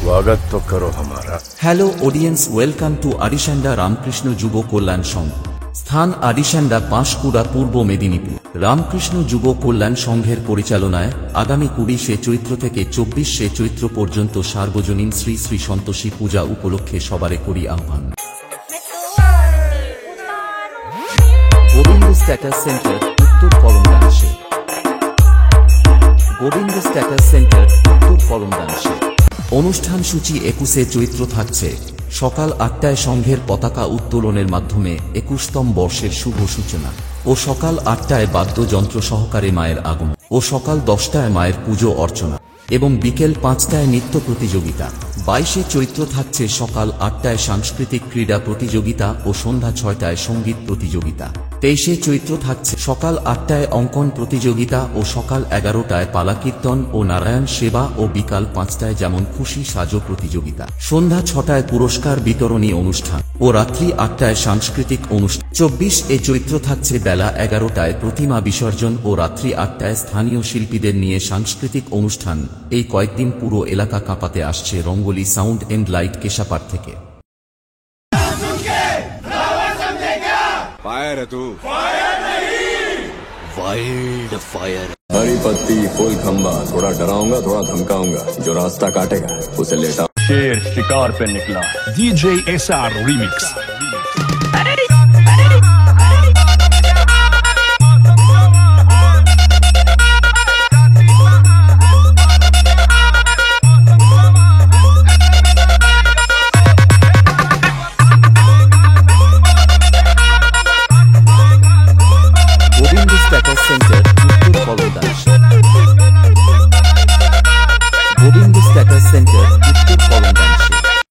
स्वागत तो करो हमारा। Hello audience, welcome to Arishanda Ramakrishna Yuba Kalyan সংঘ। স্থান আরিশান্ডা, পাঁশকুড়া, পূর্ব মেদিনীপুর। রামকৃষ্ণ যুব কল্যাণ সংঘের পরিচালনায় আগামী 20শে চৈত্র থেকে 24শে চৈত্র পর্যন্ত সার্বজনীন শ্রী শ্রী সন্তোষী পূজা উপলক্ষে সবারে করি আহ্বান। গোবিন্দ স্ট্যাটাস সেন্টার, উত্তর করমদানসে। গোবিন্দ স্ট্যাটাস সেন্টার, উত্তর করমদানসে। অনুষ্ঠান সূচি 21শে চৈত্র থাকছে সকাল 8টায় সংঘের পতাকা উত্তোলনের মাধ্যমে 21তম বর্ষের শুভ সূচনা ও সকাল 8টায় বাদ্যযন্ত্র সহকারে মায়ের আগমন ও সকাল 10টায় মায়ের পুজো অর্চনা এবং বিকেল 5টায় নৃত্য প্রতিযোগিতা। 22শে চৈত্র থাকছে সকাল 8টায় সাংস্কৃতিক ক্রীড়া প্রতিযোগিতা ও সন্ধ্যা 6টায় সঙ্গীত প্রতিযোগিতা। 23শে চৈত্র থাকছে সকাল 8টায় অঙ্কন প্রতিযোগিতা ও সকাল 11টায় পালাকীর্তন ও নারায়ণ সেবা ও বিকাল 5টায় যেমন খুশি সাজো প্রতিযোগিতা। সন্ধ্যা 6টায় পুরস্কার বিতরণী অনুষ্ঠান ও রাত্রি 8টায় সাংস্কৃতিক অনুষ্ঠান। 24শে চৈত্র থাকছে বেলা 11টায় প্রতিমা বিসর্জন ও রাত্রি 8টায় স্থানীয় শিল্পীদের নিয়ে সাংস্কৃতিক অনুষ্ঠান। এই কয়েকদিন পুরো এলাকা কাঁপাতে আসছে রঙ্গোলি সাউন্ড এন্ড লাইট কেশাপাড় থেকে। फायर है तू, वाइल्ड फायर। हरी पत्ती फूल खंबा, थोड़ा डराऊंगा थोड़ा धमकाऊंगा, जो रास्ता काटेगा उसे लेटा। शेर शिकार पे निकला। DJ SR Remix।